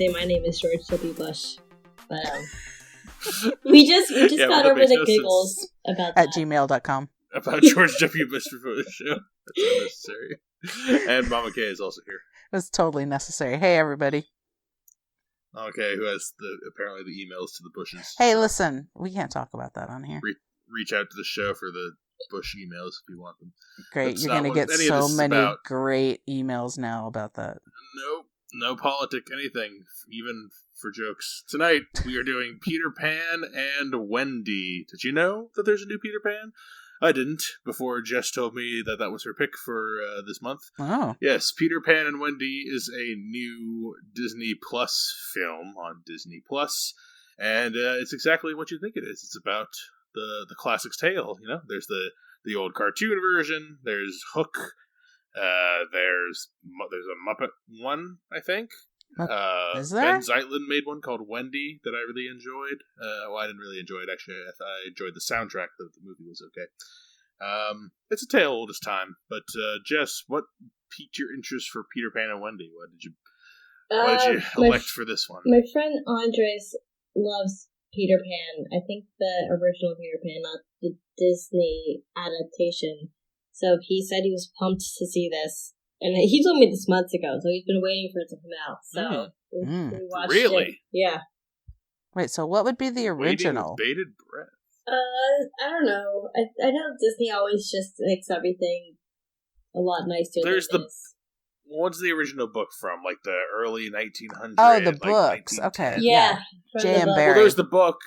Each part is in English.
say my name is George W. Bush, but we just got over the giggles about that. At gmail.com. About George W. Bush before the show. That's unnecessary. And Mama K is also here. It was totally necessary. Hey, everybody. Mama K, who has apparently the emails to the Bushes. Hey, listen, we can't talk about that on here. Reach out to the show for the Bush emails if you want them. Great, you're going to get so many great emails now about that. Nope, no politic anything, even for jokes. Tonight, we are doing Peter Pan and Wendy. Did you know that there's a new Peter Pan? I didn't, before Jess told me that was her pick for this month. Oh. Yes, Peter Pan and Wendy is a new Disney Plus film on Disney Plus, and it's exactly what you think it is. It's about the classic's tale, you know? There's the old cartoon version, there's Hook, there's a Muppet one, I think. Is there? Ben Zeitlin made one called Wendy that I really enjoyed. Well, I didn't really enjoy it, actually. I enjoyed the soundtrack, though the movie was okay. It's a tale old as time. But, Jess, what piqued your interest for Peter Pan and Wendy? What did you elect for this one? My friend Andres loves Peter Pan. I think the original Peter Pan, not the Disney adaptation. So he said he was pumped to see this. And he told me this months ago, so he's been waiting for it to come out. So we watched really? it. Yeah. Wait, so what would be the original? Waiting with bated breath. I don't know. I know Disney always just makes everything a lot nicer. There's what's the original book from? Like the early 1900s? Oh, the books. Okay. Yeah. J.M. Barrie. Well, there's the book.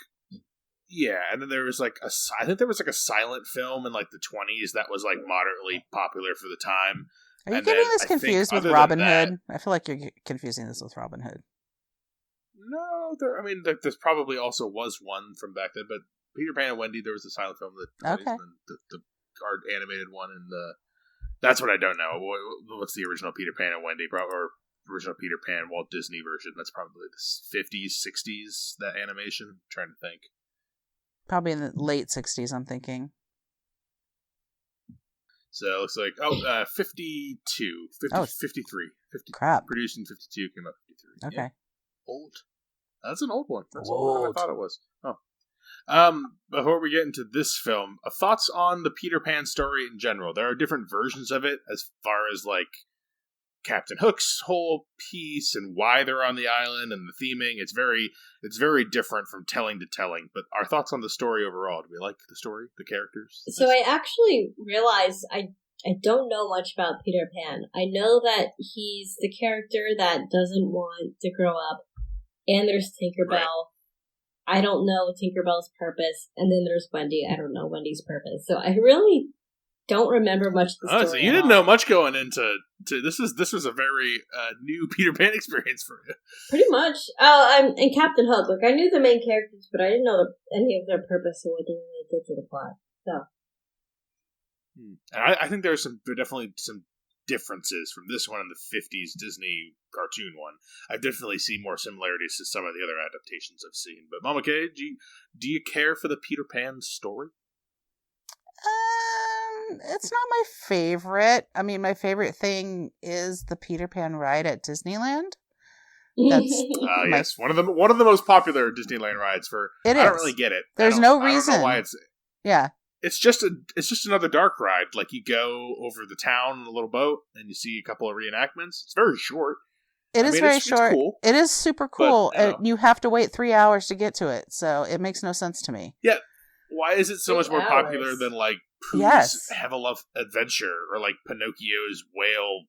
Yeah, and then there was I think there was a silent film in like the 20s that was like moderately popular for the time. Are you getting this confused with Robin Hood? I feel like you're confusing this with Robin Hood. No, there probably also was one from back then, but Peter Pan and Wendy, there was a silent film that okay. The art animated one, and that's what I don't know. What's the original Peter Pan and Wendy, or original Peter Pan Walt Disney version? That's probably the 50s, 60s, that animation. I'm trying to think. Probably in the late 60s, I'm thinking. So it looks like, 52, 53. 50, crap. Produced in 52, came out 53. Okay. Yeah. Old. That's an old one. That's older than I thought it was. Oh. Before we get into this film, thoughts on the Peter Pan story in general. There are different versions of it as far as, like, Captain Hook's whole piece and why they're on the island and the theming. It's very different from telling to telling. But our thoughts on the story overall. Do we like the story, the characters? So I actually realized I don't know much about Peter Pan. I know that he's the character that doesn't want to grow up. And there's Tinkerbell. Right. I don't know Tinkerbell's purpose. And then there's Wendy. I don't know Wendy's purpose. So I really don't remember much of the story. So you didn't know much going into this was a very new Peter Pan experience for you. Pretty much. Oh, and Captain Hook. Like, I knew the main characters, but I didn't know any of their purpose or what they really did to the plot. So. And I think there's definitely some differences from this one and the 50s Disney cartoon one. I definitely see more similarities to some of the other adaptations I've seen. But Mama K, do you care for the Peter Pan story? It's not my favorite. I mean, my favorite thing is the Peter Pan ride at Disneyland. That's yes, one of the most popular Disneyland rides. I don't really get it. There's no reason. I don't know why it's. Yeah. It's just another dark ride. Like, you go over the town in a little boat and you see a couple of reenactments. It's very short. It is very short. It's cool, it is super cool. And you have to wait 3 hours to get to it, so it makes no sense to me. Yeah. Why is it so much more popular than, like, Pooh's Have a Love Adventure or, like, Pinocchio's whale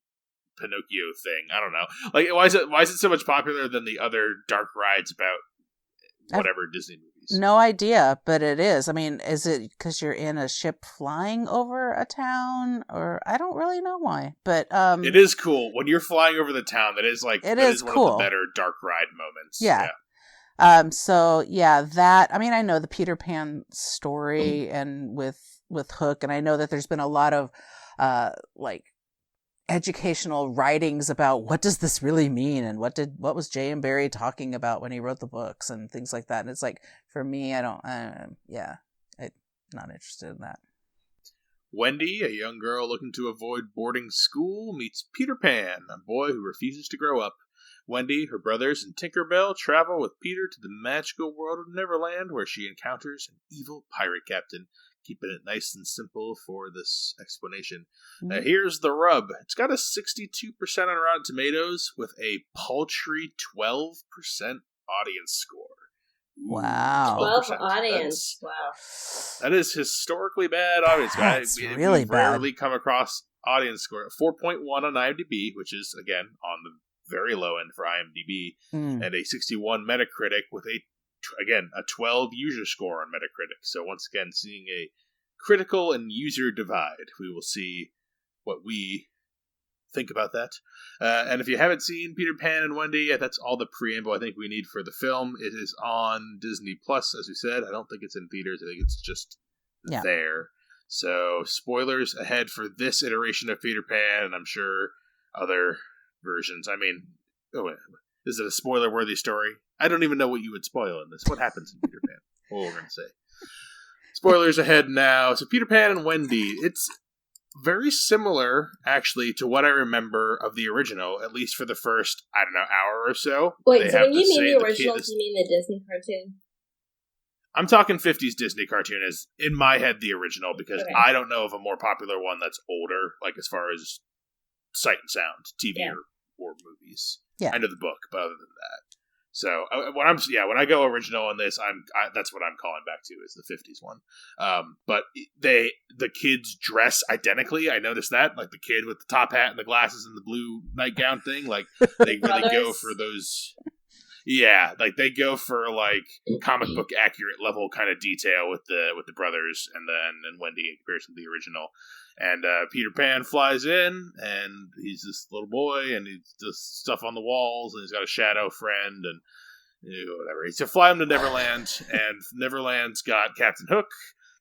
Pinocchio thing? I don't know. Like, why is it so much popular than the other dark rides about whatever Disney movies? No idea, but it is. I mean, is it because you're in a ship flying over a town, or I don't really know why. But it is cool when you're flying over the town. That is like it is one cool. of the better dark ride moments. Yeah. So yeah, that. I mean, I know the Peter Pan story and with Hook, and I know that there's been a lot of like educational writings about what does this really mean and what was J.M. Barrie talking about when he wrote the books and things like that. And it's like, for me, I'm not interested in that. Wendy, a young girl looking to avoid boarding school, meets Peter Pan, a boy who refuses to grow up. Wendy, her brothers, and Tinkerbell travel with Peter to the magical world of Neverland, where she encounters an evil pirate captain. Keeping it nice and simple for this explanation. Here's the rub. It's got a 62% on Rotten Tomatoes with a paltry 12% audience score. Wow. 12 audience. Wow. That is historically bad audience. That's really We've bad. rarely come across audience score. 4.1 on IMDb, which is, again, on the very low end for IMDb, and a 61 Metacritic with a 12 user score on Metacritic. So once again, seeing a critical and user divide. We will see what we think about that. And if you haven't seen Peter Pan and Wendy, that's all the preamble I think we need for the film. It is on Disney Plus, as we said. I don't think it's in theaters. I think it's just there. So spoilers ahead for this iteration of Peter Pan, and I'm sure other versions. I mean, is it a spoiler-worthy story? I don't even know what you would spoil in this. What happens in Peter Pan? What we're going to say. Spoilers ahead now. So Peter Pan and Wendy, it's very similar, actually, to what I remember of the original, at least for the first, hour or so. Wait, so when you mean the original, do you mean the Disney cartoon? I'm talking 50s Disney cartoon is, in my head, the original, because I don't know of a more popular one that's older, like as far as sight and sound, TV or movies. Yeah. I know the book, but other than that. So when I go original on this, that's what I'm calling back to is the 50s one. But the kids dress identically. I noticed that, like the kid with the top hat and the glasses and the blue nightgown thing. Like they really go for those. Yeah, like they go for like comic book accurate level kind of detail with the brothers and Wendy in comparison to the original. And Peter Pan flies in, and he's this little boy, and he does stuff on the walls, and he's got a shadow friend, and whatever. He's to fly him to Neverland, and Neverland's got Captain Hook.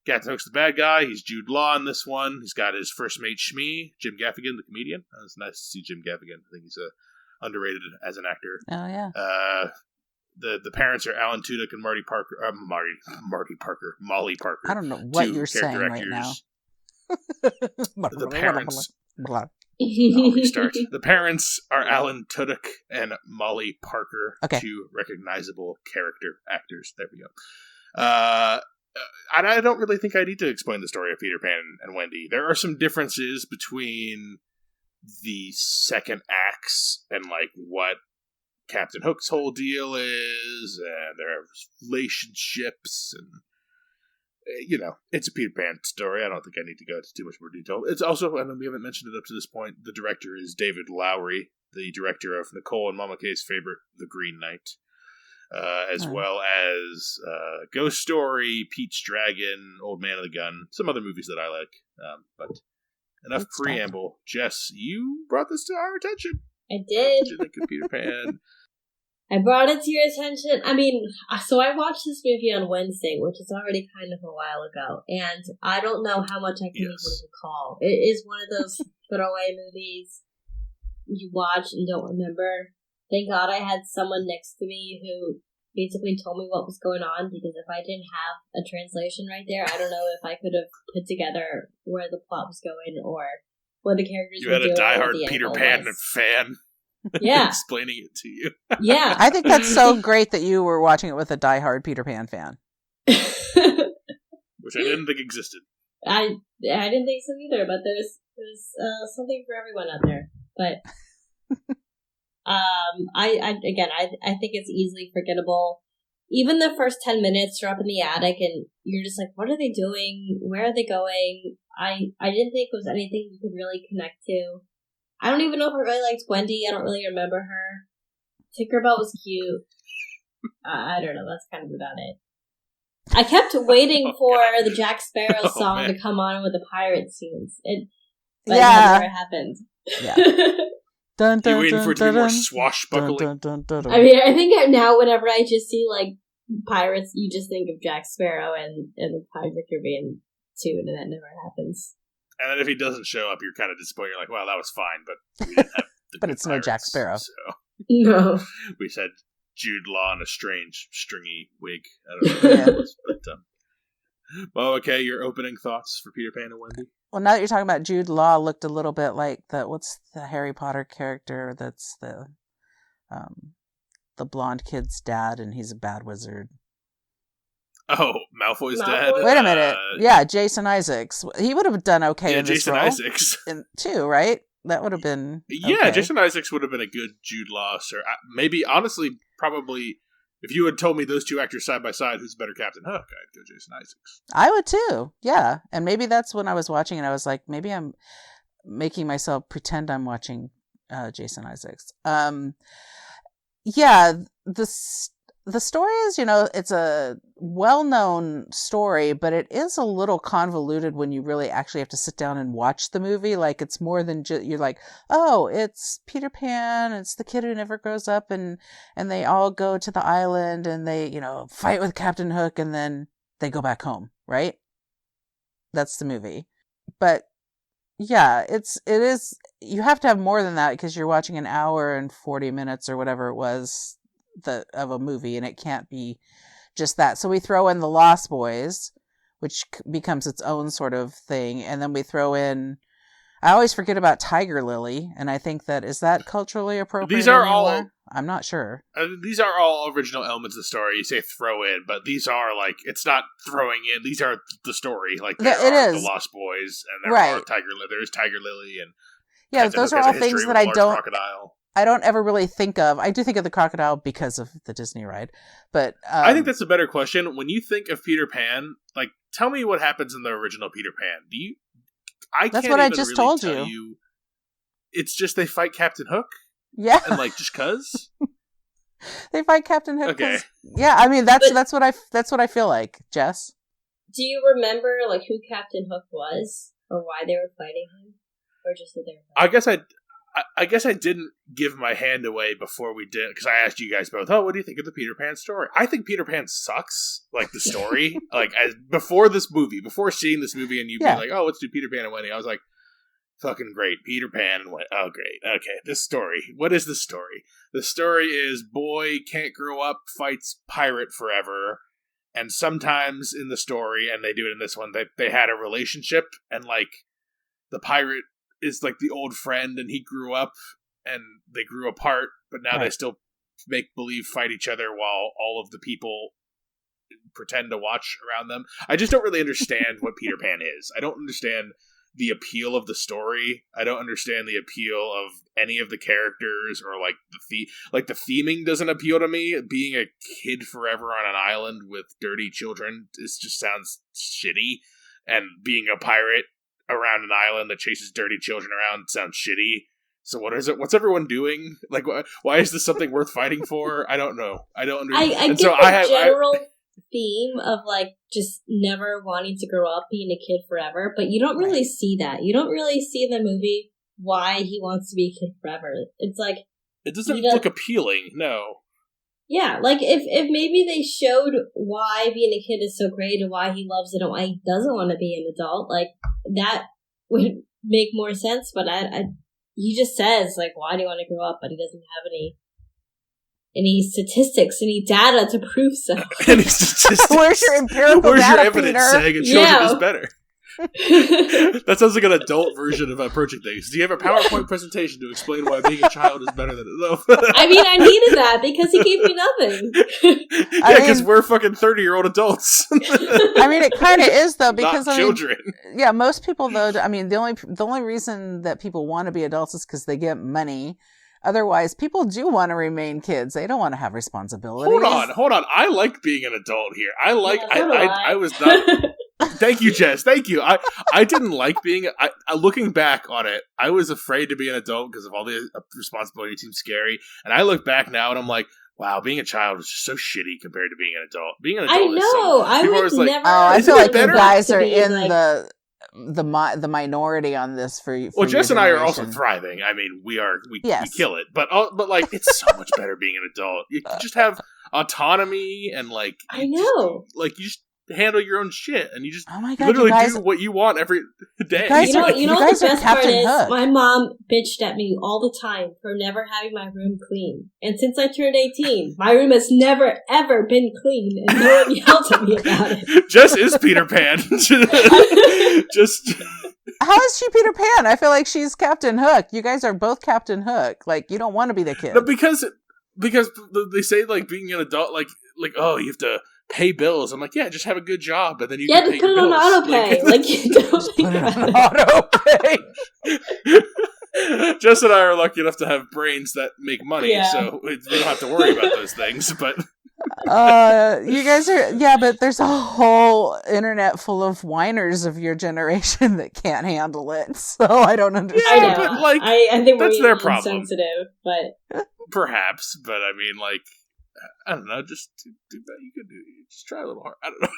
Captain Hook's the bad guy. He's Jude Law in this one. He's got his first mate Shmee, Jim Gaffigan, the comedian. It's nice to see Jim Gaffigan. I think he's underrated as an actor. Oh yeah. The parents are Alan Tudyk and Molly Parker. I don't know what you're saying right now. The parents. Restart. The parents are Alan Tudyk and Molly Parker, two recognizable character actors. There we go. And I don't really think I need to explain the story of Peter Pan and Wendy. There are some differences between the second acts and like what Captain Hook's whole deal is, and their relationships, and it's a Peter Pan story. I don't think I need to go into too much more detail. It's also, and we haven't mentioned it up to this point, the director is David Lowery, the director of Nicole and Mama K's favorite, The Green Knight, as well as Ghost Story, Pete's Dragon, Old Man of the Gun, some other movies that I like. But enough preamble. Jess, you brought this to our attention. I did. What did you think of Peter Pan? I brought it to your attention. I mean, so I watched this movie on Wednesday, which is already kind of a while ago, and I don't know how much I can even recall. It is one of those throwaway movies you watch and don't remember. Thank God I had someone next to me who basically told me what was going on, because if I didn't have a translation right there, I don't know if I could have put together where the plot was going or what the characters were doing. You had a diehard Peter Pan fan. Yeah. Explaining it to you. Yeah. I think that's so great that you were watching it with a diehard Peter Pan fan. Which I didn't think existed. I didn't think so either, but there's something for everyone out there. But I think it's easily forgettable. Even the first 10 minutes are up in the attic and you're just like, what are they doing? Where are they going? I didn't think it was anything you could really connect to. I don't even know if I really liked Wendy. I don't really remember her. Tinkerbell was cute. I don't know. That's kind of about it. I kept waiting for the Jack Sparrow song to come on with the pirate scenes. But it never happened. Yeah. Dun, dun, You're waiting for it to be more swashbuckling. I mean, I think now whenever I just see like pirates, you just think of Jack Sparrow and the Pirates of the Caribbean 2, and that never happens. And then if he doesn't show up, you're kind of disappointed. You're like, well, that was fine, but we didn't have the but it's pirates, no Jack Sparrow. So no. We said Jude Law in a strange, stringy wig. I don't know what it was, but well, okay, your opening thoughts for Peter Pan and Wendy? Well, now that you're talking about Jude Law, looked a little bit like what's the Harry Potter character that's the the blonde kid's dad, and he's a bad wizard. Oh, Malfoy's Malfoy? dad. Wait a minute. Yeah, Jason Isaacs. He would have done okay in this Jason role. Isaacs Too, right? That would have been Yeah, okay. Jason Isaacs would have been a good Jude Law, or maybe, honestly, probably, if you had told me those two actors side by side, who's better Captain Hook, I'd go Jason Isaacs. I would too, yeah. And maybe that's when I was watching and I was like, maybe I'm making myself pretend I'm watching Jason Isaacs. Yeah, the story is, it's a well-known story, but it is a little convoluted when you really actually have to sit down and watch the movie. Like, it's more than just, you're like, oh, it's Peter Pan, it's the kid who never grows up, and they all go to the island, and they, fight with Captain Hook, and then they go back home, right? That's the movie. But, yeah, it is, you have to have more than that, because you're watching an hour and 40 minutes, or whatever it was, of a movie, and it can't be just that. So we throw in the Lost Boys, which becomes its own sort of thing, and then we throw in, I always forget about Tiger Lily, and I think is that culturally appropriate? These are anymore? all, I'm not sure. These are all original elements of the story. You say throw in, but these are like, it's not throwing in. These are the story. Like, there are the Lost Boys, and there is Tiger Lily, and yeah, those are all things that I don't. Crocodile. I don't ever really think of. I do think of the crocodile because of the Disney ride, but I think that's a better question. When you think of Peter Pan, like, tell me what happens in the original Peter Pan. That's what I just told you. It's just they fight Captain Hook. Yeah, and like just cause they fight Captain Hook. Okay. Yeah, I mean that's what I feel like. Jess, do you remember like who Captain Hook was or why they were fighting him, or just that they were fighting? I guess I didn't give my hand away before we did, because I asked you guys both, what do you think of the Peter Pan story? I think Peter Pan sucks, like, the story. Like, before seeing this movie and you being like, oh, let's do Peter Pan and Wendy, I was like, fucking great, Peter Pan and Wendy. Oh, great. Okay, this story. What is the story? The story is boy can't grow up, fights pirate forever, and sometimes in the story, and they do it in this one, they had a relationship, and, like, the pirate is like the old friend, and he grew up and they grew apart, but now they still make believe fight each other while all of the people pretend to watch around them. I just don't really understand what Peter Pan is. I don't understand the appeal of the story. I don't understand the appeal of any of the characters, or like the theming doesn't appeal to me. Being a kid forever on an island with dirty children just sounds shitty, and being a pirate around an island that chases dirty children around sounds shitty. So what is it? What's everyone doing? Like, why is this something worth fighting for? I don't know. I don't understand. I get the general theme of like just never wanting to grow up, being a kid forever, but you don't really see that. You don't really see in the movie why he wants to be a kid forever. It's like it doesn't look appealing. No. Yeah, like if maybe they showed why being a kid is so great and why he loves it and why he doesn't want to be an adult, like that would make more sense. But he just says like, why do you want to grow up? But he doesn't have any statistics, any data to prove so. Any statistics? Where's your empirical data, your evidence Peter? saying it shows it is better? That sounds like an adult version of approaching things. Do you have a PowerPoint presentation to explain why being a child is better than no? I mean, I needed that because he gave me nothing. Yeah, because we're fucking 30-year-old adults. I mean, it kind of is though, because not children. Yeah, most people though. I mean, the only reason that people want to be adults is because they get money. Otherwise, people do want to remain kids. They don't want to have responsibilities. Hold on. I like being an adult here. I was not. Thank you, Jess. Thank you. I didn't like being. Looking back on it, I was afraid to be an adult because of all the responsibility. It seemed scary, and I look back now and I'm like, wow, being a child was just so shitty compared to being an adult. Being an adult, I know. I would never. I feel like you guys are in like, the minority on this for well, Jess and I are also generation. Thriving. I mean, we Yes. kill it, but like it's so much better being an adult. You just have autonomy and like I know, you just handle your own shit, and you just literally do what you want every day. You know what the best part is? Hook. My mom bitched at me all the time for never having my room clean, and since I turned 18, my room has never ever been clean, and no one yelled at me about it. Jess is Peter Pan. Just how is she Peter Pan? I feel like she's Captain Hook. You guys are both Captain Hook. Like, you don't want to be the kid. No, because because they say like being an adult, like oh, you have to pay bills. I'm like, yeah, just have a good job, and then you can just pay put your it on bills. auto pay. Like you don't think Put it about on it. auto pay. Jess and I are lucky enough to have brains that make money, Yeah. so we don't have to worry about those things. But You guys are, but there's a whole internet full of whiners of your generation that can't handle it. So I don't understand. I know. but, like, I think that's we're their being problem. insensitive, but perhaps, but I mean, like, I don't know, just do that. You could just try a little hard. I don't know.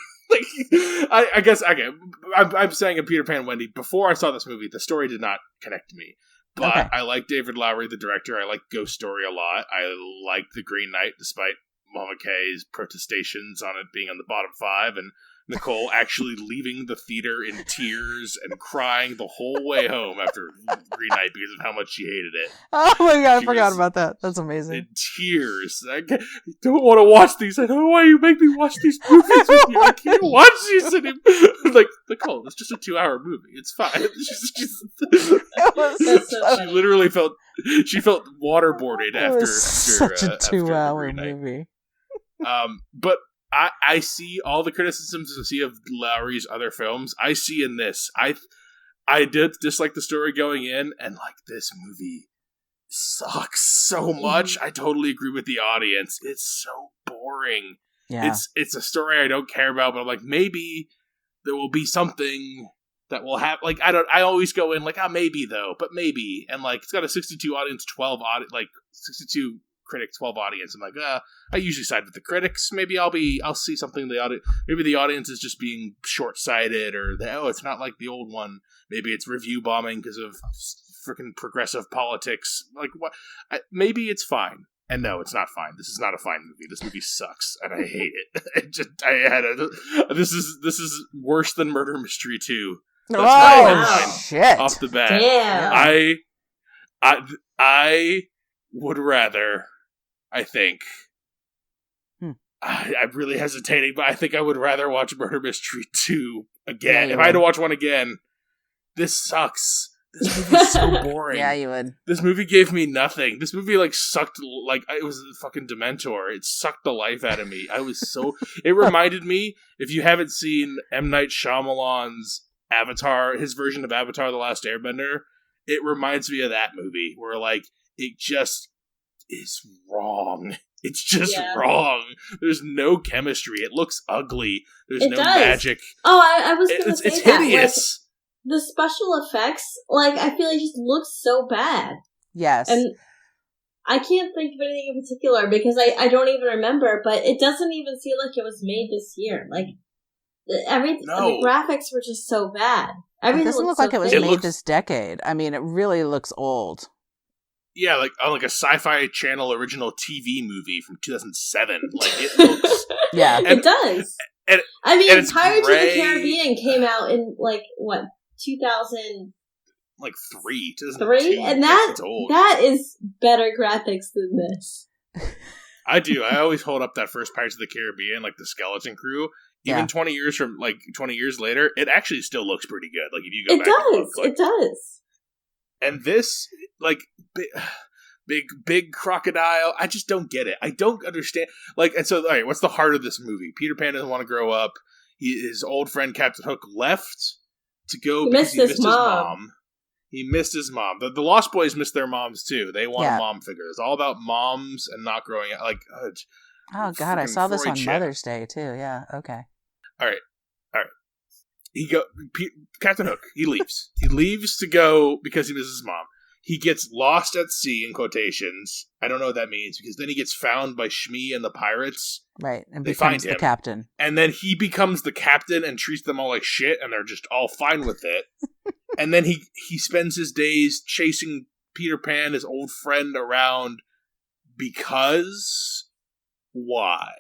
Like, I guess, okay, I'm saying in Peter Pan and Wendy, before I saw this movie, the story did not connect to me. But Okay. I like David Lowery, the director. I like Ghost Story a lot. I like The Green Knight, despite Mama K's protestations on it being on the bottom 5, and Nicole actually leaving the theater in tears and crying the whole way home after Green Knight because of how much she hated it. Oh my god, I She forgot was about that. That's amazing. In tears. I don't want to watch these. I don't know why you make me watch these movies with you. I can't watch these anymore. Like, Nicole, it's just a 2-hour movie. It's fine. It was That's so She funny. literally felt waterboarded it after was such a after 2-hour Green Knight. movie. But I see all the criticisms I see of Lowry's other films. I see in this. I did dislike the story going in, and like this movie sucks so much. I totally agree with the audience. It's so boring. Yeah. It's a story I don't care about, but I'm like, maybe there will be something that will happen. Like, I always go in like, maybe though, but maybe. And like, it's got a 62 audience, 62 critic, 12 audience. I'm like, I usually side with the critics. Maybe I'll see something in the audience. Maybe the audience is just being short-sighted, or it's not like the old one. Maybe it's review bombing because of freaking progressive politics. Like, what? Maybe it's fine. And no, it's not fine. This is not a fine movie. This movie sucks, and I hate it. This is worse than Murder Mystery 2. That's my headline shit. off the bat. Damn. I would rather. I think. I'm really hesitating, but I think I would rather watch Murder Mystery 2 again. Yeah, if I had to watch one again, this sucks. This movie's so boring. Yeah, you would. This movie gave me nothing. This movie sucked, it was a fucking Dementor. It sucked the life out of me. I was so. It reminded me, if you haven't seen M. Night Shyamalan's Avatar, his version of Avatar: The Last Airbender, it reminds me of that movie where it just is wrong. It's just wrong. There's no chemistry. It looks ugly. There's no magic. Oh, I was going to say it's that. hideous. The special effects, I feel it just looks so bad. Yes. And I can't think of anything in particular because I don't even remember, but it doesn't even seem like it was made this year. The graphics were just so bad. It doesn't look like it was fake. made this decade. I mean, it really looks old. Yeah, like a Sci-Fi Channel original TV movie from 2007. It looks... Yeah. It does. And Pirates of the Caribbean came out in, 2000... 3, 3? And that is better graphics than this. I do. I always hold up that first Pirates of the Caribbean, the skeleton crew. Even 20 years later, it actually still looks pretty good. If you go back and look, it does. And this, big crocodile, I just don't get it. I don't understand. And so, all right, what's the heart of this movie? Peter Pan doesn't want to grow up. His old friend Captain Hook left to go because he missed his mom. He missed his mom. The Lost Boys missed their moms too. They want a mom figure. It's all about moms and not growing up. Oh God, I saw this on Mother's Day too. Yeah. Okay. All right. Captain Hook. He leaves. He leaves to go because he misses his mom. He gets lost at sea, in quotations. I don't know what that means, because then he gets found by Shmi and the pirates. Right, and they becomes find him, the captain. And then he becomes the captain and treats them all like shit, and they're just all fine with it. And then he spends his days chasing Peter Pan, his old friend, around because... Why?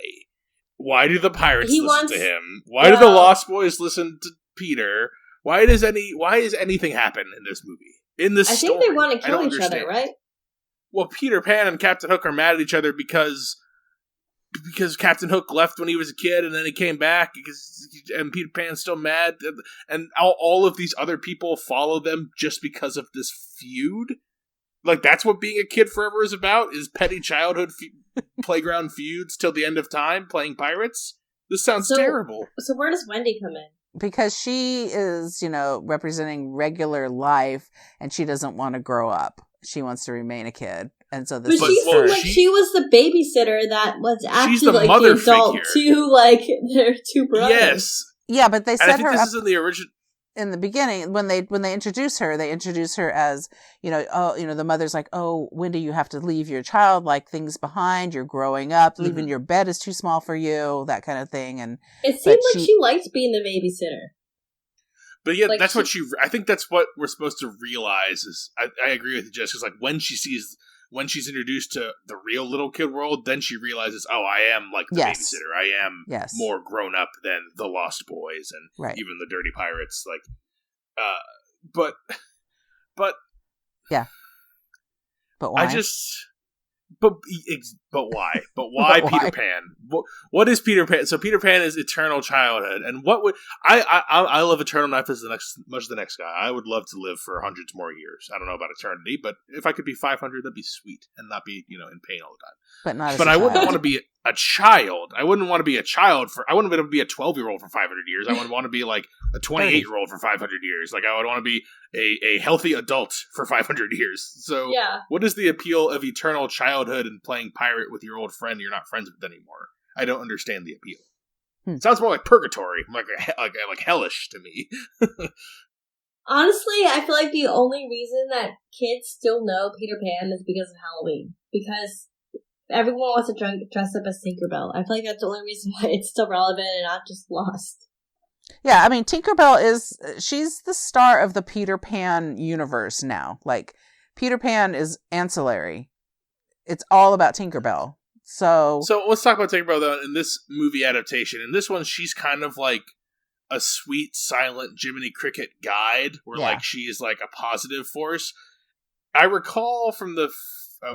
Why do the pirates listen to him? Why do the Lost Boys listen to Peter? Why does anything happen in this movie? In this story? I think they want to kill each other, right? Well, Peter Pan and Captain Hook are mad at each other because Captain Hook left when he was a kid, and then he came back, and Peter Pan's still mad, and all of these other people follow them just because of this feud. Like, that's what being a kid forever is about? Is petty childhood playground feuds till the end of time, playing pirates? This sounds terrible. So where does Wendy come in? Because she is, representing regular life, and she doesn't want to grow up. She wants to remain a kid. And so this But she seemed like she was the babysitter that was actually like the adult to like their two brothers. Yes. Yeah, but they set her this up is in the original. In the beginning, when they introduce her as, the mother's like, oh, Wendy, you have to leave your childlike things behind. You're growing up. Leaving your bed is too small for you, that kind of thing. And it seemed like she liked being the babysitter. But yeah, like that's what I think that's what we're supposed to realize is, I agree with you, Jess, because like when she's introduced to the real little kid world, then she realizes, oh, I am like the babysitter. I am more grown up than the Lost Boys and even the Dirty Pirates. Like, but yeah. But why? But why? But why Peter Pan? What is Peter Pan? So Peter Pan is eternal childhood, and what would I love eternal life as much as the next guy. I would love to live for hundreds more years. I don't know about eternity, but if I could be 500, that'd be sweet, and not be in pain all the time. But not. But I wouldn't want to be a child. I wouldn't want to be a child I wouldn't want to be a 12-year-old for 500 years. I would want to be like a 28-year-old for 500 years. Like I would want to be a healthy adult for 500 years. So what is the appeal of eternal childhood and playing pirate with your old friend you're not friends with anymore? I don't understand the appeal. It sounds more like purgatory, like hellish to me. Honestly, I feel like the only reason that kids still know Peter Pan is because of Halloween. Because everyone wants to dress up as Tinkerbell. I feel like that's the only reason why it's still relevant and not just lost. Yeah, I mean, Tinkerbell she's the star of the Peter Pan universe now. Like, Peter Pan is ancillary. It's all about Tinkerbell. So let's talk about Tinkerbell, though, in this movie adaptation. In this one, she's kind of like a sweet, silent Jiminy Cricket guide, where like she is like a positive force. I recall from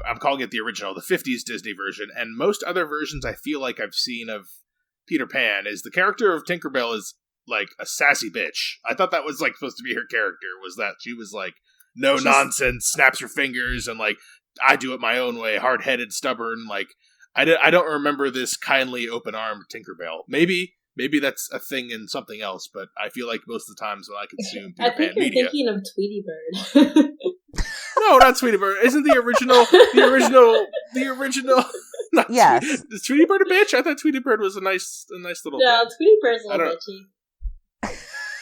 I'm calling it the original, the 50s Disney version, and most other versions I feel like I've seen of Peter Pan is the character of Tinkerbell is like a sassy bitch. I thought that was like supposed to be her character, was that she was like nonsense, snaps her fingers, and like I do it my own way, hard-headed, stubborn. Like I don't remember this kindly, open-armed Tinkerbell. Maybe that's a thing in something else, but I feel like most of the times when I consume Peter Pan media, you're thinking of Tweety Bird. No, not Tweety Bird. Isn't the original? Yes. Is Tweety Bird a bitch? I thought Tweety Bird was a nice little. No, Tweety Bird's a little bitchy.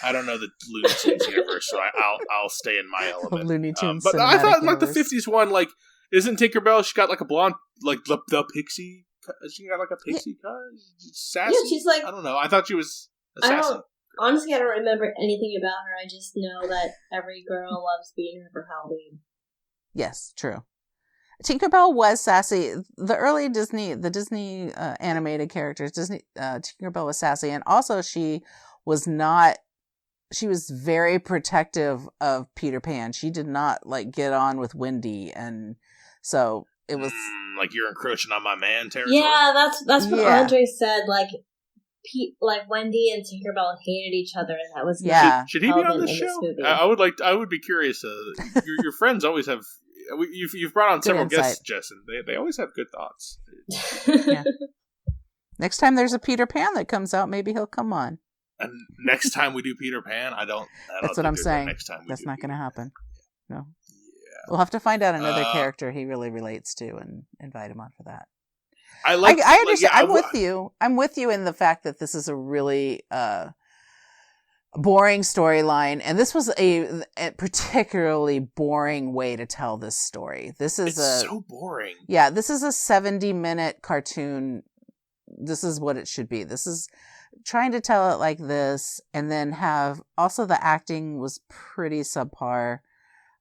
I don't know the Looney Tunes universe, so I'll stay in my element. Looney Tunes, but I thought like the 50s one, like isn't Tinkerbell? She got like a blonde, like the pixie. She got like a pixie cut. Sassy. Yeah, she's like. I don't know. I thought she was assassin. Honestly, I don't remember anything about her. I just know that every girl loves being her for Halloween. Yes, true. Tinkerbell was sassy. The early Disney animated characters, Tinkerbell was sassy, and also she was very protective of Peter Pan. She did not like get on with Wendy, and so it was like you're encroaching on my man territory. Yeah, that's what Andre said. Like Wendy and Tinkerbell hated each other, and that was Should he be on this show? I would be curious. Your friends always have. You've brought on several guests, Jess, and they always have good thoughts. Yeah. Next time there's a Peter Pan that comes out, maybe he'll come on. And next time we do Peter Pan, I don't. That's what I'm saying. Next time that's not going to happen. No. Yeah. We'll have to find out another character he really relates to and invite him on for that. I understand. I'm with you. I'm with you in the fact that this is a really boring storyline, and this was a particularly boring way to tell this story. It's so boring. Yeah, this is a 70-minute cartoon. This is what it should be. This is trying to tell it like this, and then have also the acting was pretty subpar.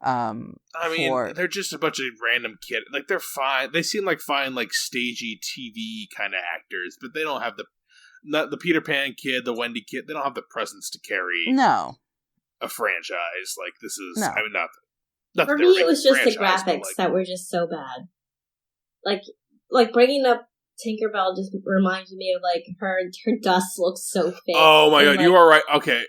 They're just a bunch of random kids. Like they're fine. They seem like fine, like stagey TV kind of actors, but they don't have not the Peter Pan kid, the Wendy kid. They don't have the presence to carry a franchise. Like this is. I mean, not for me. It was just the graphics that were just so bad. Like bringing up Tinkerbell just reminds me of like her dust looks so fake. Oh my god, you are right. Okay,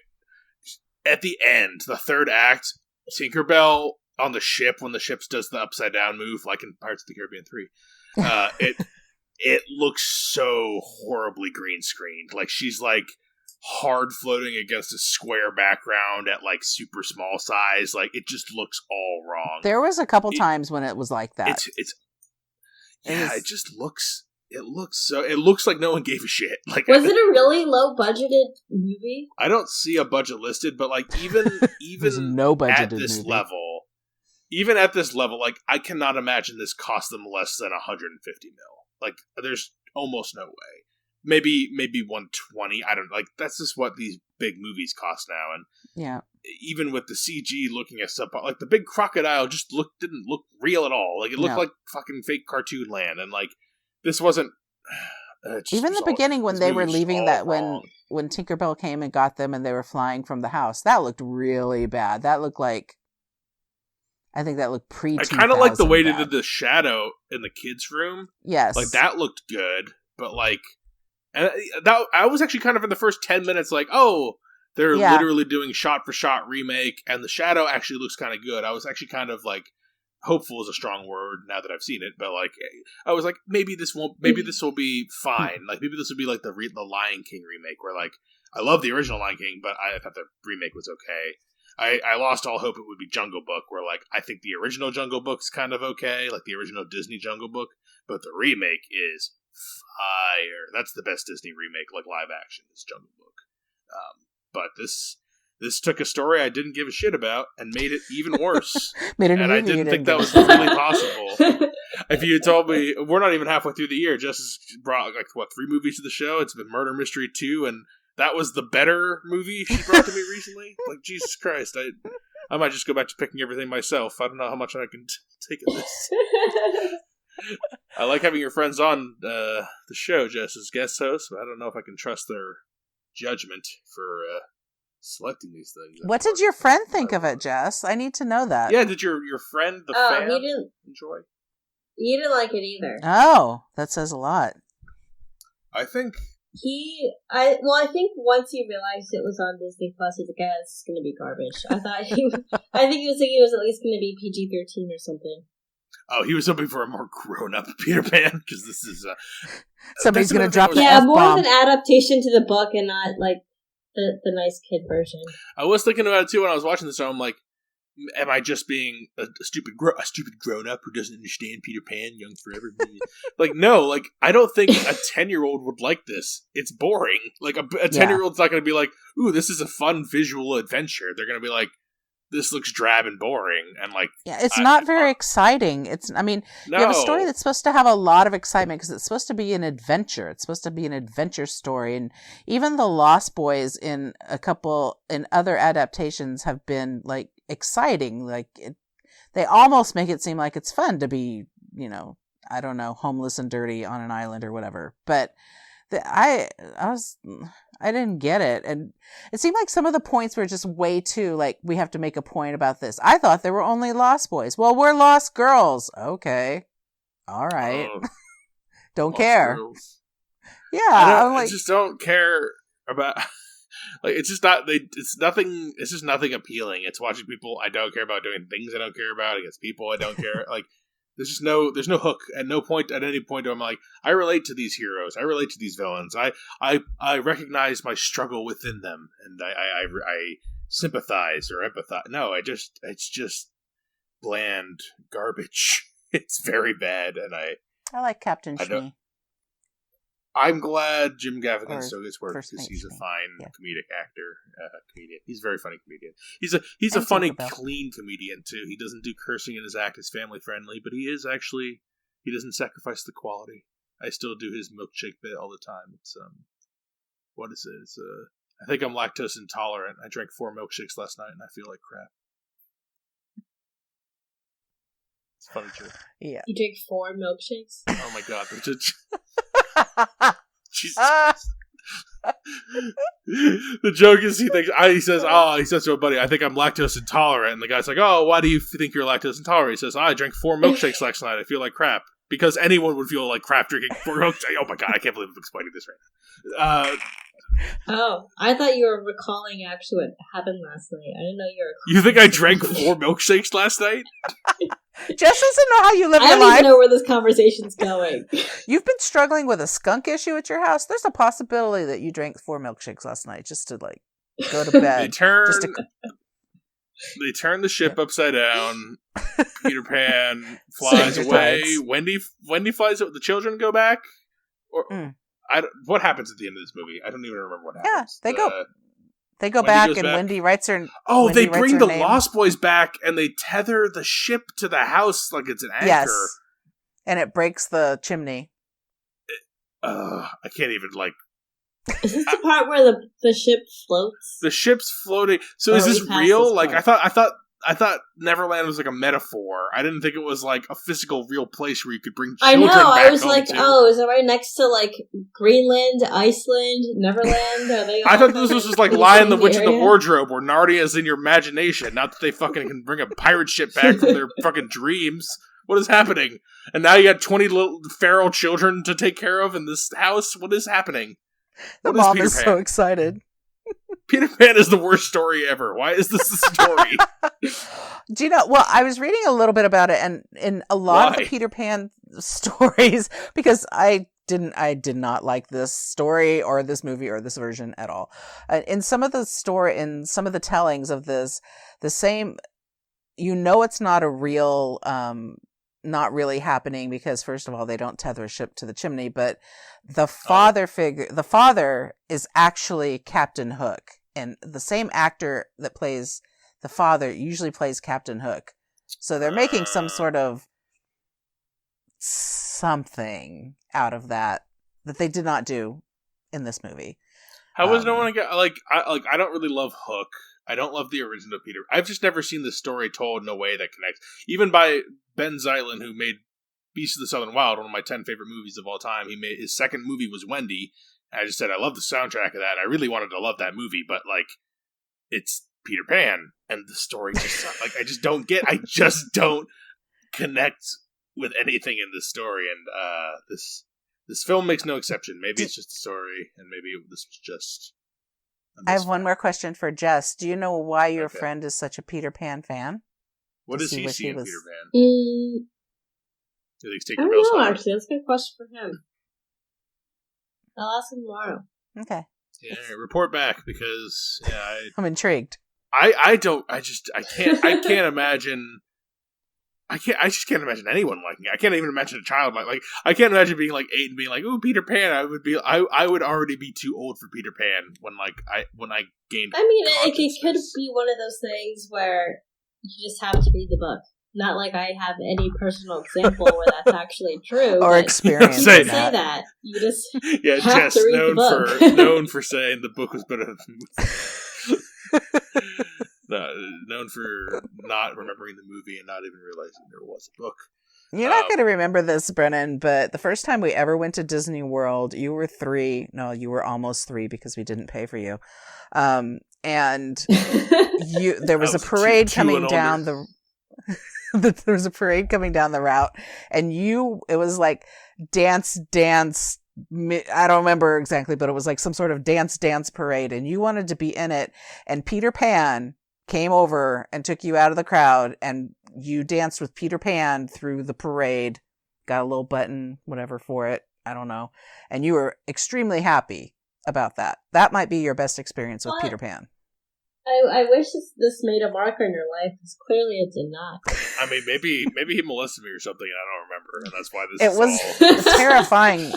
at the end, the third act. Tinkerbell, on the ship when the ship does the upside down move, like in Pirates of the Caribbean 3. It looks so horribly green screened. Like she's like hard floating against a square background at like super small size. Like it just looks all wrong. There was a couple times when it was like that. It just looks. It looks like no one gave a shit. Like, was it a really low budgeted movie? I don't see a budget listed, but like even no budgeted at this movie. level, even at this level, like I cannot imagine this cost them less than 150 mil. Like there's almost no way. Maybe 120. I don't like. That's just what these big movies cost now. And yeah, even with the CG looking at stuff, like the big crocodile just didn't look real at all. Like it looked like fucking fake cartoon land, and like. This wasn't... Even the beginning when they were leaving when Tinkerbell came and got them and they were flying from the house, that looked really bad. That looked like... I think that looked pre-2000 I kind of like the way they did the shadow in the kids' room. Yes. Like, that looked good, but like... And I was actually kind of in the first 10 minutes like, oh, they're literally doing shot-for-shot remake, and the shadow actually looks kind of good. I was actually kind of like... Hopeful is a strong word now that I've seen it, but like I was like, maybe this will be fine. Like maybe this will be like the Lion King remake, where like I love the original Lion King, but I thought the remake was okay. I lost all hope it would be Jungle Book, where like I think the original Jungle Book's kind of okay, like the original Disney Jungle Book, but the remake is fire. That's the best Disney remake, like live action, is Jungle Book. But this took a story I didn't give a shit about and made it even worse. And I didn't think that was really possible. If you had told me, we're not even halfway through the year, Jess has brought, 3 movies to the show. It's been Murder Mystery 2, and that was the better movie she brought to me recently. Like, Jesus Christ, I might just go back to picking everything myself. I don't know how much I can take of this. I like having your friends on the show, Jess, as guest hosts, but I don't know if I can trust their judgment for... selecting these things. What did your friend think of it, Jess? I need to know that. Yeah, did your friend, the fan, enjoy? He didn't like it either. Oh, that says a lot. I think I think once he realized it was on Disney Plus, he's like, "Yeah, this is going to be garbage." I think he was thinking it was at least going to be PG-13 or something. Oh, he was hoping for a more grown-up Peter Pan, because this is somebody's going to drop the F-bomb. More of an F-bomb. adaptation to the book and not like the nice kid version. I was thinking about it too when I was watching this. I'm like, am I just being a stupid grown-up who doesn't understand Peter Pan, Young Forever? Like, no, like I don't think a 10-year-old would like this. It's boring. Like a 10-year-old's not going to be like, ooh, this is a fun visual adventure. They're going to be like, this looks drab and boring, and like, it's not very exciting. You have a story that's supposed to have a lot of excitement because it's supposed to be an adventure. It's supposed to be an adventure story, and even the Lost Boys in other adaptations have been like exciting. Like they almost make it seem like it's fun to be, I don't know, homeless and dirty on an island or whatever. But I didn't get it. And it seemed like some of the points were just way too, like, we have to make a point about this. I thought there were only Lost Boys. Well, we're Lost Girls. Okay. All right. Don't care. Girls. Yeah. I just don't care about, like, it's just nothing appealing. It's watching people I don't care about doing things I don't care about against people I don't care. Like, there's no hook at any point I'm like, I relate to these heroes, I relate to these villains, I recognize my struggle within them, and I sympathize or empathize. No, it's just bland garbage. It's very bad, and I like Captain Schnee. I'm glad Jim Gaffigan still gets work because he's a fine comedic actor, comedian. He's a very funny comedian. He's a funny, clean comedian too. He doesn't do cursing in his act. He's family friendly, but he doesn't sacrifice the quality. I still do his milkshake bit all the time. It's what is it? It's I think I'm lactose intolerant. I drank 4 milkshakes last night and I feel like crap. It's a funny joke. Yeah. You drink 4 milkshakes? Oh my god. Jesus. The joke is he says to a buddy, I think I'm lactose intolerant, and the guy's like, oh, why do you think you're lactose intolerant? He says, I drank 4 milkshakes last night, I feel like crap. Because anyone would feel like crap drinking 4 milkshakes. Oh my god, I can't believe I'm explaining this right now. Oh, I thought you were recalling actually what happened last night. I didn't know you were. You think I drank 4 milkshakes last night? Jess doesn't know how you live I your don't life. even know where this conversation's going. You've been struggling with a skunk issue at your house. There's a possibility that you drank 4 milkshakes last night just to like go to bed. They turn the ship upside down. Peter Pan flies away. Wendy flies out. The children go back. Or what happens at the end of this movie? I don't even remember what happens. Yeah, they go back, and Wendy writes her. Oh, Wendy they bring the name. Lost Boys back, and they tether the ship to the house like it's an anchor. Yes, and it breaks the chimney. I can't even like. Is this the part where the ship floats? The ship's floating. So is this real? Like I thought Neverland was like a metaphor. I didn't think it was like a physical, real place where you could bring children back. I was like, to. oh, is it right next to like Greenland, Iceland, Neverland? Are they? I thought this was just like Lion, the Witch, and the Wardrobe, where Narnia's in your imagination. Not that they fucking can bring a pirate ship back from their fucking dreams. What is happening? And now you got 20 little feral children to take care of in this house. What is happening? The mom is so excited. Peter Pan is the worst story ever. Why is this the story? Do you know? Well, I was reading a little bit about it, and in a lot of the Peter Pan stories, because I did not like this story or this movie or this version at all. In some of the tellings of this, the same, it's not a real, not really happening because first of all, they don't tether a ship to the chimney, but the father is actually Captain Hook. And the same actor that plays the father usually plays Captain Hook. So they're making some sort of something out of that they did not do in this movie. How was no one I don't really love Hook. I don't love the original Peter. I've just never seen the story told in a way that connects. Even by Ben Zeitlin, who made Beasts of the Southern Wild, one of my 10 favorite movies of all time. His second movie was Wendy. I just said I love the soundtrack of that. I really wanted to love that movie, but like, it's Peter Pan, and the story just like I just don't connect with anything in this story, and this film makes no exception. Maybe it's just a story, and maybe this was just. I have one more question for Jess. Do you know why your friend is such a Peter Pan fan? What does he see in Peter Pan? I don't know, actually. That's a good question for him. I'll ask him tomorrow. Okay. Yeah, report back because I'm intrigued. I can't imagine. I just can't imagine anyone liking it. I can't even imagine a child like I can't imagine being like 8 and being like, "Ooh, Peter Pan." I would already be too old for Peter Pan when I gained. I mean, it could be one of those things where you just have to read the book. Not like I have any personal example where that's actually true. Or experience. You can say that. You just have Jess, to read the book. known for saying the book was better than the movie. Known for not remembering the movie and not even realizing there was a book. You're not going to remember this, Brennan, but the first time we ever went to Disney World, you were 3. No, you were almost 3 because we didn't pay for you. And there was a parade coming down the... there was a parade coming down the route, and it was like dance. I don't remember exactly, but it was like some sort of dance parade, and you wanted to be in it. And Peter Pan came over and took you out of the crowd, and you danced with Peter Pan through the parade, got a little button, whatever for it. I don't know. And you were extremely happy about that. That might be your best experience with Peter Pan. I wish this made a mark on your life, because clearly it did not. I mean, maybe he molested me or something, and I don't remember, and that's why it was a terrifying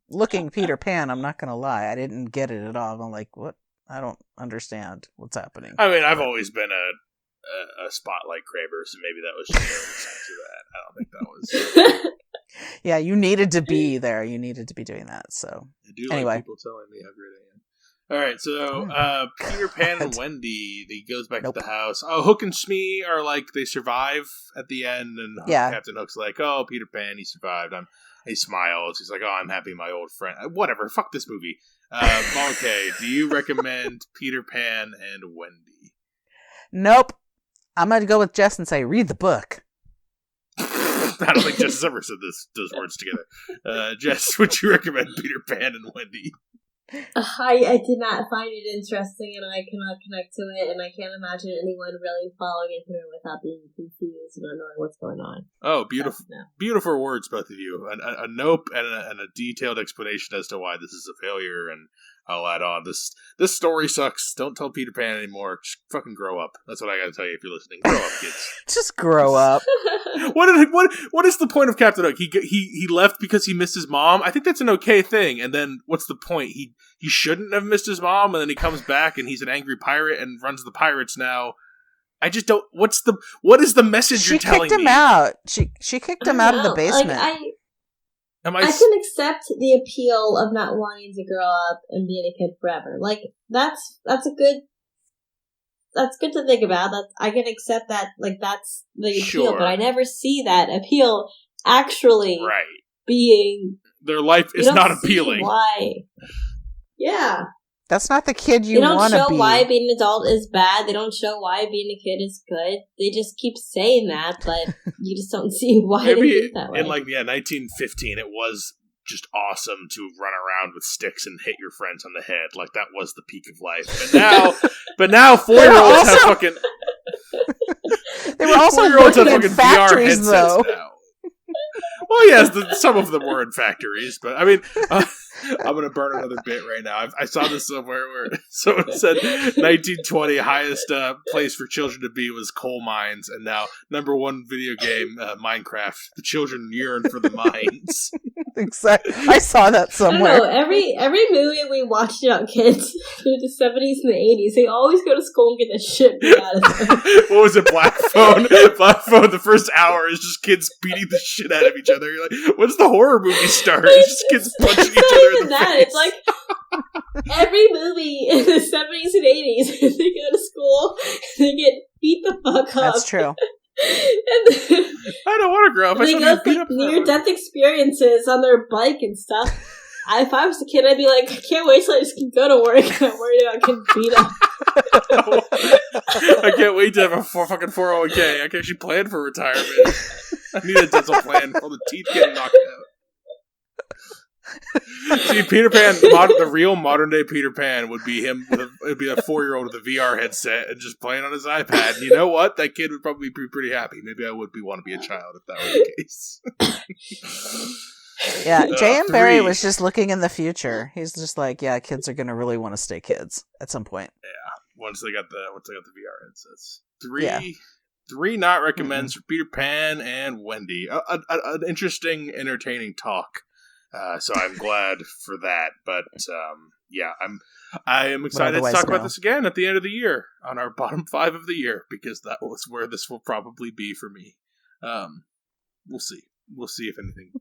looking Peter Pan, I'm not going to lie. I didn't get it at all. I'm like, what? I don't understand what's happening. I mean, I've always been a spotlight craver, so maybe that was just a sense of that. I don't think that was... Yeah, you needed to be there. You needed to be doing that, so... I do like people telling me how great I am. Alright, so Peter Pan and Wendy, he goes back to the house. Oh, Hook and Smee are like, they survive at the end, and Captain Hook's like, oh, Peter Pan, he survived. He smiles. He's like, oh, I'm happy my old friend. Whatever, fuck this movie. Mama K, do you recommend Peter Pan and Wendy? Nope. I'm going to go with Jess and say, read the book. I don't think Jess has ever said those words together. Jess, would you recommend Peter Pan and Wendy? I did not find it interesting, and I cannot connect to it, and I can't imagine anyone really following it through without being confused and not knowing what's going on. Oh, beautiful, beautiful words, both of you. A nope and a detailed explanation as to why this is a failure, and I'll add on, this story sucks. Don't tell Peter Pan anymore. Just fucking grow up. That's what I gotta tell you if you're listening. Grow up, kids. Just grow up. What is the point of Captain Hook? He left because he missed his mom? I think that's an okay thing. And then what's the point? He shouldn't have missed his mom, and then he comes back and he's an angry pirate and runs the pirates now. I just don't. What is the message you're telling me? She kicked him out. She kicked him out of the basement. I can accept the appeal of not wanting to grow up and be a kid forever. Like that's good to think about. I can accept that. Like that's the appeal, but I never see that appeal actually being. Their life is not appealing. Why? Yeah. That's not the kid you want to be. They don't show why being an adult is bad. They don't show why being a kid is good. They just keep saying that, but you just don't see why they think that way. In 1915, it was just awesome to run around with sticks and hit your friends on the head. Like, that was the peak of life. But now 4-year-olds have fucking... They were also working in factories, though. Now. Well, yes, some of them were in factories, but I mean, I'm going to burn another bit right now. I saw this somewhere where someone said 1920 highest place for children to be was coal mines, and now number one video game, Minecraft. The children yearn for the mines. Exactly. I saw that somewhere. I don't know, every movie we watched about kids through the 70s and the 80s, they always go to school and get the shit beat out of them. What was it, Black Phone? Black Phone, the first hour is just kids beating the shit out of each other. You're like, when's the horror movie start? It's just kids punching each other in the face. It's like every movie in the 70s and 80s, they go to school and they get beat the fuck up. That's true. I don't want to grow up. They go through near-death experiences on their bike and stuff. If I was a kid, I'd be like, I can't wait till I just can go to work. I'm not worried about getting beat up. I can't wait to have a fucking 401k. I can actually plan for retirement. I need a dental plan for the teeth getting knocked out. See, Peter Pan, the real modern day Peter Pan would be him. It'd be a 4-year-old with a VR headset and just playing on his iPad. And you know what? That kid would probably be pretty happy. Maybe I would want to be a child if that were the case. Yeah, J.M. Barrie was just looking in the future. He's just like, yeah, kids are gonna really want to stay kids at some point. Yeah, once they got the VR headsets. Three not recommends for Peter Pan and Wendy. An interesting, entertaining talk. So I'm glad for that. But yeah, I am excited to talk about this again at the end of the year on our bottom 5 of the year, because that was where this will probably be for me. We'll see. We'll see if anything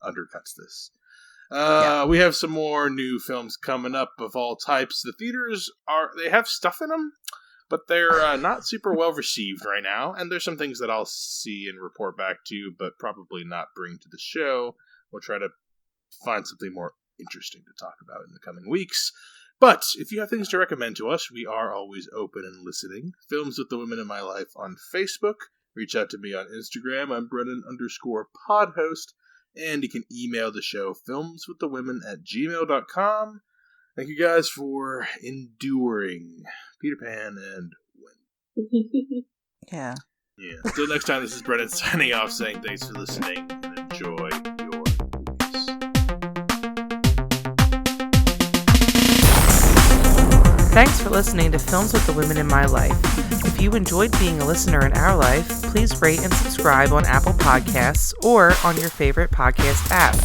undercuts this. We have some more new films coming up of all types. The theaters they have stuff in them, but they're not super well received right now. And there's some things that I'll see and report back to, but probably not bring to the show. We'll try to find something more interesting to talk about in the coming weeks. But if you have things to recommend to us, we are always open and listening. Films with the Women in My Life on Facebook. Reach out to me on Instagram. I'm Brennan_podhost. And you can email the show, filmswiththewomen@gmail.com. Thank you guys for enduring Peter Pan and Wendy. Yeah. Until next time, this is Brennan signing off, saying thanks for listening and enjoy your movies. Thanks for listening to Films with the Women in My Life. If you enjoyed being a listener in our life, please rate and subscribe on Apple Podcasts or on your favorite podcast app.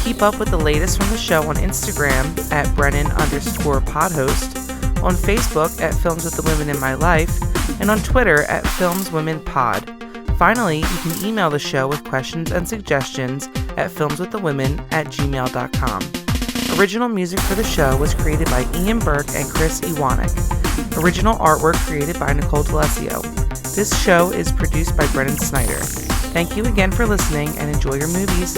Keep up with the latest from the show on Instagram at Brennan_podhost, on Facebook at Films with the Women in My Life, and on Twitter at FilmsWomenPod. Finally, you can email the show with questions and suggestions at filmswiththewomen@gmail.com. Original music for the show was created by Ian Burke and Chris Iwanek. Original artwork created by Nicole D'Alessio. This show is produced by Brennan Snyder. Thank you again for listening and enjoy your movies.